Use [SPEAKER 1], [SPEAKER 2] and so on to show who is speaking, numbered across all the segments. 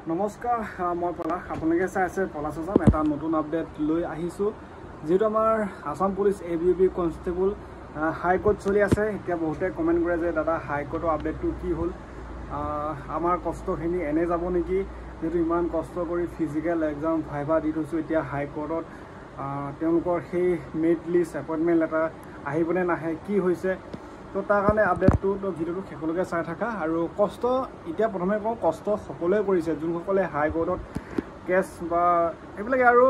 [SPEAKER 1] নমস্কাৰ মই পলাশ আপোনালোকে চাই আছে পলাশ আছাম এটা নতুন আপডেট লৈ আহিছোঁ যেটো আমাৰ আসাম পুলিচ ABUB কনষ্টেবল হাই কোৰ্ট চলি আছে এতিয়া বহুতে কমেন্ট কৰে যে দাদা হাই কোৰ্টৰ আপডেটটো কি হ'ল আমাৰ কষ্টখিনি এনে যাব নেকি যেটো ইমান কষ্ট কৰি ফিজিক্যাল এক্সাম ভাইভা দি থৈছো এতিয়া হাই কোৰ্টত তেওঁলোকৰ সেই মেৰিট লিষ্ট এপইন্টমেন্ট লেটাৰ আহিবনে নাহে কি হৈছে তো তাৰ কাৰণে আপডেটটো তো ভিডিওটো শেষলৈকে চাই থাকা আৰু কষ্ট এতিয়া প্ৰথমে কওঁ কষ্ট সকলোৱে কৰিছে যোনসকলে হাই কোৰ্টত কেছ বা এইবিলাক আৰু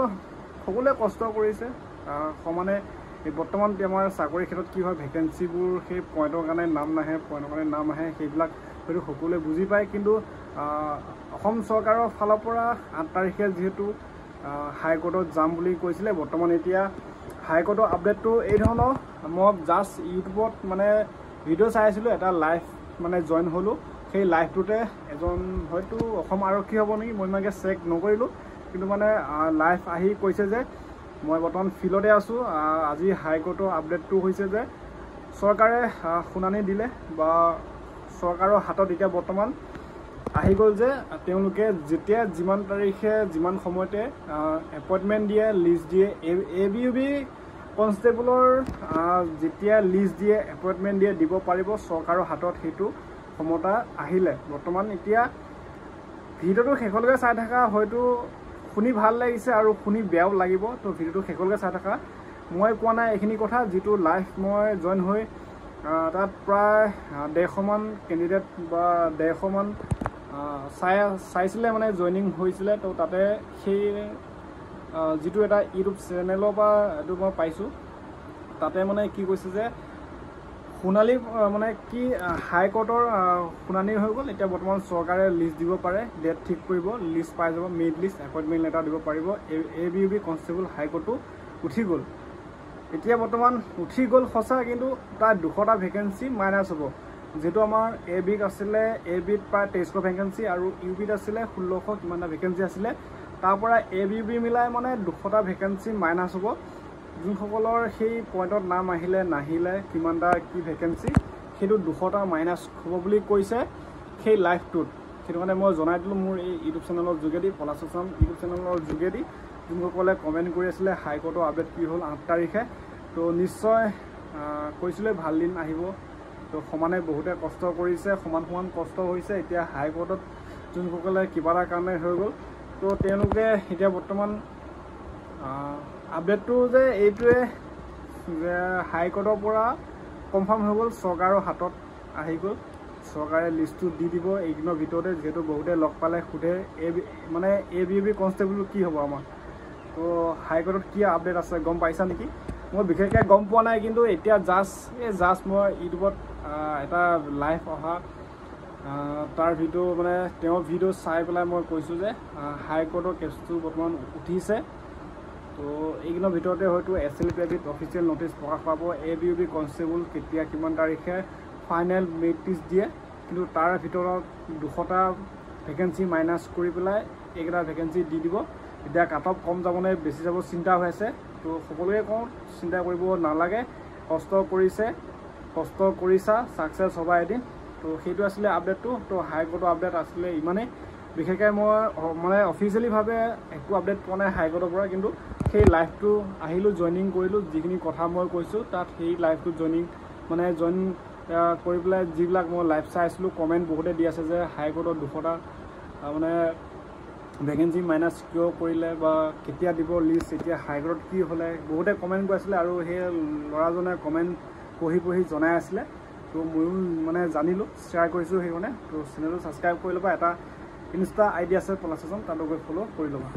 [SPEAKER 1] সকলোৱে কষ্ট কৰিছে সমানে এই বৰ্তমান আমাৰ চাকৰি ক্ষেত্ৰত কি হয় ভেকেন্সিবোৰ সেই পইণ্টৰ কাৰণে নাম নাহে পইণ্টৰ কাৰণে নাম আহে সেইবিলাক হয়তো সকলোৱে বুজি পায় কিন্তু অসম চৰকাৰৰ ফালৰ পৰা 8 তাৰিখে যেহেতু হাই কোৰ্টত যাম বুলি কৈছিলে বৰ্তমান এতিয়া হাই কোৰ্টৰ আপডেটটো এই ধৰণৰ মই জাষ্ট ইউটিউবত মানে ভিডিঅ' চাই আছিলোঁ এটা লাইভ মানে জইন হ'লোঁ সেই লাইভটোতে এজন হয়তো অসম আৰক্ষী হ'ব নেকি মই ইমানকৈ চেক নকৰিলোঁ কিন্তু মানে লাইভ আহি কৈছে যে মই বৰ্তমান ফিল্ডতে আছোঁ আজি হাই কোৰ্টৰ আপডেটটো হৈছে যে চৰকাৰে শুনানি দিলে বা চৰকাৰৰ হাতত এতিয়া বৰ্তমান আহি গ'ল যে তেওঁলোকে যেতিয়া যিমান তাৰিখে যিমান সময়তে এপইণ্টমেণ্ট দিয়ে লিষ্ট দিয়ে ABUB কনষ্টেবলৰ যেতিয়া লিষ্ট দিয়ে এপইণ্টমেণ্ট দিয়ে দিব পাৰিব চৰকাৰৰ হাতত সেইটো ক্ষমতা আহিলে বৰ্তমান এতিয়া ভিডিঅ'টো শেষলৈকে চাই থাকা হয়তো শুনি ভাল লাগিছে আৰু শুনি বেয়াও লাগিব তো ভিডিঅ'টো শেষলৈকে চাই থাকা মই কোৱা নাই এইখিনি কথা যিটো লাইভ মই জইন হৈ তাত প্ৰায় 150 মান কেণ্ডিডেট বা 150 মান চাইছিলে মানে জইনিং হৈছিলে তো তাতে সেই যেটো এটা ইউটিউব চেনেলৰ পৰা এইটো মই পাইছোঁ তাতে মানে কি কৈছে যে শুনালি মানে কি হাই কোৰ্টৰ শুনানি হৈ গ'ল এতিয়া বৰ্তমান চৰকাৰে লিষ্ট দিব পাৰে ডেট ঠিক কৰিব লিষ্ট পাই যাব মেৰিট লিষ্ট এপইণ্টমেণ্ট লেটাৰ দিব পাৰিব ABUB কনষ্টেবল হাই কোৰ্টটো উঠি গ'ল এতিয়া বৰ্তমান উঠি গ'ল সঁচা কিন্তু তাৰ 200টা ভেকেন্সি মাইনাছ হ'ব যেটো আমাৰ ABত আছিলে ABত প্ৰায় 2300 ভেকেন্সি আৰু UBত আছিলে 1600 কিমানটা ভেকেন্সি আছিলে তাৰ পৰা ABUB মিলাই মানে 200টা ভেকেন্সি মাইনাছ হ'ব যোনসকলৰ সেই পইণ্টত নাম আহিলে নাহিলে কিমানটা কি ভেকেন্সি সেইটো 200টা মাইনাছ হ'ব বুলি কৈছে সেই লাইভটোত সেইটো কাৰণে মই জনাই দিলোঁ মোৰ এই ইউটিউব চেনেলৰ যোগেদি পলাশ আছাম ইউটিউব চেনেলৰ যোগেদি যোনসকলে কমেণ্ট কৰি আছিলে হাই কোৰ্টৰ আপডেট কি হ'ল 8 তাৰিখে তো নিশ্চয় কৈছিলে ভাল দিন আহিব তো সমানে বহুতে কষ্ট কৰিছে সমান কষ্ট হৈছে এতিয়া হাই কোৰ্টত যোনসকলে কিবা এটা কাৰণে হৈ গ'ল তো তেওঁলোকে এতিয়া বৰ্তমান আপডেটটো যে এইটোৱে যে হাই কোৰ্টৰ পৰা কনফাৰ্ম হৈ গ'ল চৰকাৰৰ হাতত আহি গ'ল চৰকাৰে লিষ্টটো দি দিব এইদিনৰ ভিতৰতে যেহেতু বহুতে লগ পালে সোধে মানে ABUB কনষ্টেবল কি হ'ব আমাৰ তো হাই কোৰ্টত কি আপডেট আছে গম পাইছা নেকি মই বিশেষকৈ গম পোৱা নাই কিন্তু এতিয়া জাষ্ট মই ইউটিউবত এটা লাইভ অহা তাৰ ভিডিঅ' মানে তেওঁৰ ভিডিঅ' চাই পেলাই মই কৈছোঁ যে হাই কোৰ্টৰ কেছটো বৰ্তমান উঠিছে তো এইদিনৰ ভিতৰতে হয়তো SLPABত অফিচিয়েল নটিচ প্ৰকাশ পাব ABUB কনষ্টেবল কেতিয়া কিমান তাৰিখে ফাইনেল মেৰিট লিষ্ট দিয়ে কিন্তু তাৰ ভিতৰত 200টা ভেকেন্সি মাইনাছ কৰি পেলাই এইকেইটা ভেকেন্সি দি দিব এতিয়া কাট অফ কম যাবনে বেছি যাব চিন্তা হৈ আছে তো সকলোৱে কওঁ চিন্তা কৰিব নালাগে কষ্ট কৰিছা ছাকচেছ হ'বা এদিন তো সেইটো আছিলে আপডেটটো তো হাই কোৰ্টৰ আপডেট আছিলে ইমানেই বিশেষকৈ মই মানে অফিচিয়েলিভাৱে একো আপডেট পোৱা নাই হাই কোৰ্টৰ পৰা কিন্তু সেই লাইভটো আহিলোঁ জইনিং কৰিলোঁ যিখিনি কথা মই কৈছোঁ তাত সেই লাইভটো জইন কৰি পেলাই যিবিলাক মই লাইভ চাই আছিলোঁ কমেণ্ট বহুতে দি আছে যে হাই কোৰ্টৰ 200টা মানে ভেকেন্সি মাইনাছ কিয় কৰিলে বা কেতিয়া দিব লিষ্ট এতিয়া হাই কোৰ্টত কি হ'লে বহুতে কমেণ্ট কৰি আছিলে আৰু সেই ল'ৰাজনে কমেণ্ট পঢ়ি জনাই আছিলে তো ময়ো মানে জানিলোঁ শ্বেয়াৰ কৰিছোঁ সেইকাৰণে তো চেনেলটো ছাবস্ক্ৰাইব কৰি ল'বা এটা ইনষ্টা ID আছে পলাশ আছাম তাতো গৈ ফ'ল' কৰি ল'বা